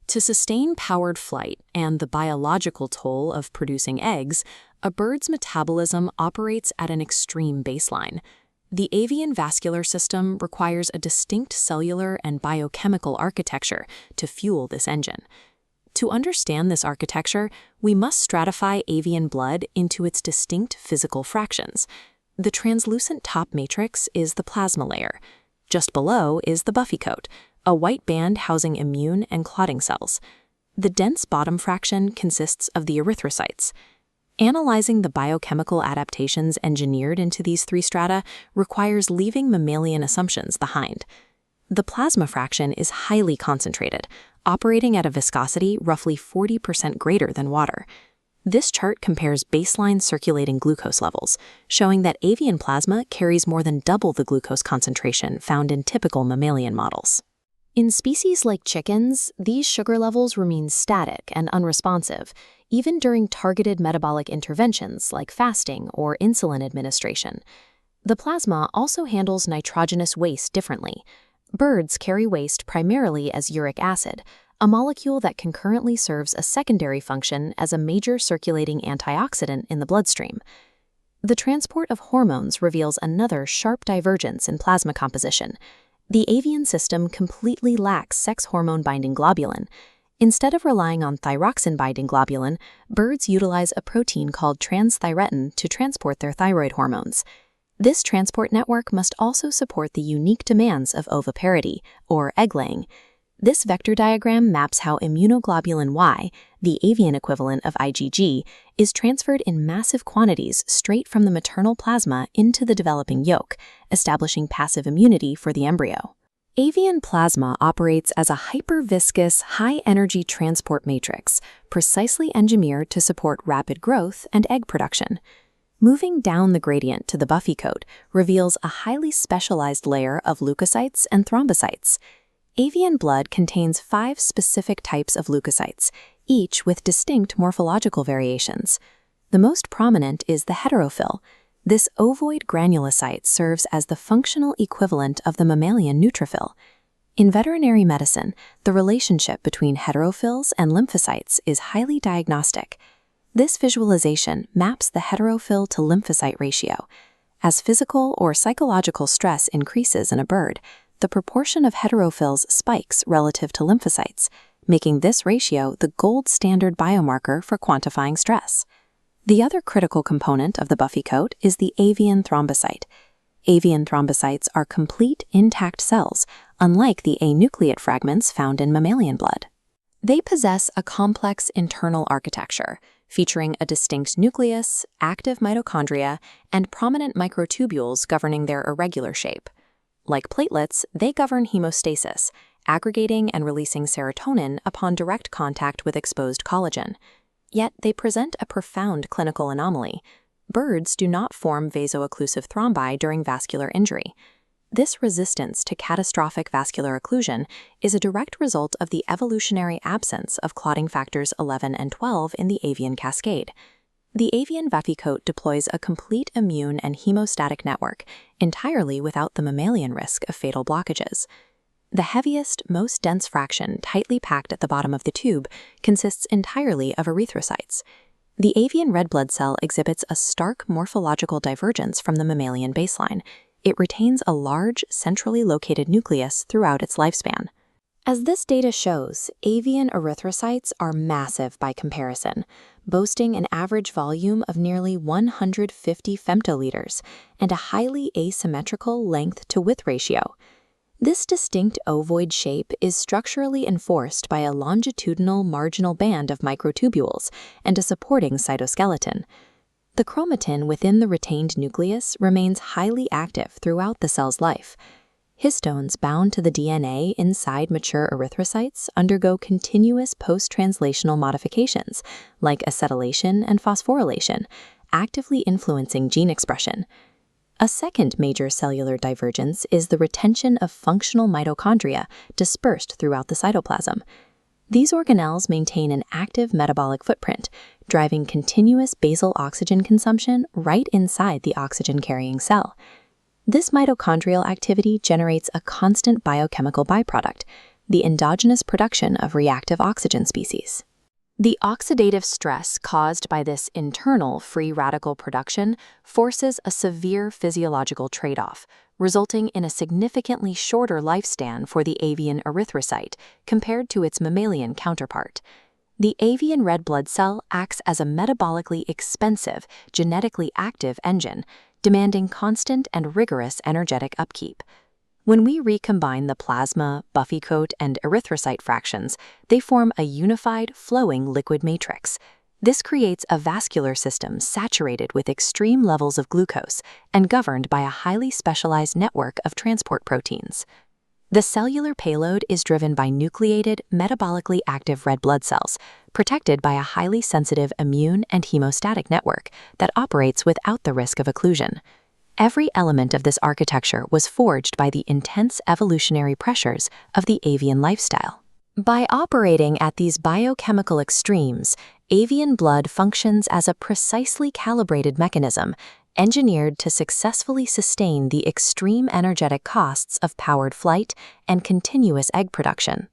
To sustain powered flight and the biological toll of producing eggs, a bird's metabolism operates at an extreme baseline. The avian vascular system requires a distinct cellular and biochemical architecture to fuel this engine. To understand this architecture, we must stratify avian blood into its distinct physical fractions. The translucent top matrix is the plasma layer. Just below is the buffy coat, a white band housing immune and clotting cells. The dense bottom fraction consists of the erythrocytes. Analyzing the biochemical adaptations engineered into these three strata requires leaving mammalian assumptions behind. The plasma fraction is highly concentrated, operating at a viscosity roughly 40% greater than water. This chart compares baseline circulating glucose levels, showing that avian plasma carries more than double the glucose concentration found in typical mammalian models. In species like chickens, these sugar levels remain static and unresponsive, even during targeted metabolic interventions like fasting or insulin administration. The plasma also handles nitrogenous waste differently. Birds carry waste primarily as uric acid, a molecule that concurrently serves a secondary function as a major circulating antioxidant in the bloodstream. The transport of hormones reveals another sharp divergence in plasma composition. The avian system completely lacks sex hormone-binding globulin. Instead of relying on thyroxine-binding globulin, birds utilize a protein called transthyretin to transport their thyroid hormones. This transport network must also support the unique demands of oviparity, or egg-laying. This vector diagram maps how immunoglobulin Y, the avian equivalent of IgG, is transferred in massive quantities straight from the maternal plasma into the developing yolk, establishing passive immunity for the embryo. Avian plasma operates as a hyperviscous, high-energy transport matrix, precisely engineered to support rapid growth and egg production. Moving down the gradient to the buffy coat reveals a highly specialized layer of leukocytes and thrombocytes. Avian blood contains 5 specific types of leukocytes, each with distinct morphological variations. The most prominent is the heterophil. This ovoid granulocyte serves as the functional equivalent of the mammalian neutrophil. In veterinary medicine, the relationship between heterophils and lymphocytes is highly diagnostic. This visualization maps the heterophil to lymphocyte ratio. As physical or psychological stress increases in a bird, the proportion of heterophils spikes relative to lymphocytes, making this ratio the gold standard biomarker for quantifying stress. The other critical component of the buffy coat is the avian thrombocyte. Avian thrombocytes are complete, intact cells, unlike the enucleated fragments found in mammalian blood. They possess a complex internal architecture, featuring a distinct nucleus, active mitochondria, and prominent microtubules governing their irregular shape. Like platelets, they govern hemostasis, aggregating and releasing serotonin upon direct contact with exposed collagen. Yet they present a profound clinical anomaly. Birds do not form vaso-occlusive thrombi during vascular injury. This resistance to catastrophic vascular occlusion is a direct result of the evolutionary absence of clotting factors 11 and 12 in the avian cascade. The avian buffy coat deploys a complete immune and hemostatic network, entirely without the mammalian risk of fatal blockages. The heaviest, most dense fraction, tightly packed at the bottom of the tube, consists entirely of erythrocytes. The avian red blood cell exhibits a stark morphological divergence from the mammalian baseline. It retains a large, centrally located nucleus throughout its lifespan. As this data shows, avian erythrocytes are massive by comparison, boasting an average volume of nearly 150 femtoliters and a highly asymmetrical length-to-width ratio. This distinct ovoid shape is structurally enforced by a longitudinal marginal band of microtubules and a supporting cytoskeleton. The chromatin within the retained nucleus remains highly active throughout the cell's life. Histones bound to the DNA inside mature erythrocytes undergo continuous post-translational modifications, like acetylation and phosphorylation, actively influencing gene expression. A second major cellular divergence is the retention of functional mitochondria dispersed throughout the cytoplasm. These organelles maintain an active metabolic footprint, driving continuous basal oxygen consumption right inside the oxygen-carrying cell. This mitochondrial activity generates a constant biochemical byproduct, the endogenous production of reactive oxygen species. The oxidative stress caused by this internal free radical production forces a severe physiological trade-off, resulting in a significantly shorter lifespan for the avian erythrocyte compared to its mammalian counterpart. The avian red blood cell acts as a metabolically expensive, genetically active engine, demanding constant and rigorous energetic upkeep. When we recombine the plasma, buffy coat, and erythrocyte fractions, they form a unified, flowing liquid matrix. This creates a vascular system saturated with extreme levels of glucose and governed by a highly specialized network of transport proteins. The cellular payload is driven by nucleated, metabolically active red blood cells, protected by a highly sensitive immune and hemostatic network that operates without the risk of occlusion. Every element of this architecture was forged by the intense evolutionary pressures of the avian lifestyle. By operating at these biochemical extremes, avian blood functions as a precisely calibrated mechanism, engineered to successfully sustain the extreme energetic costs of powered flight and continuous egg production.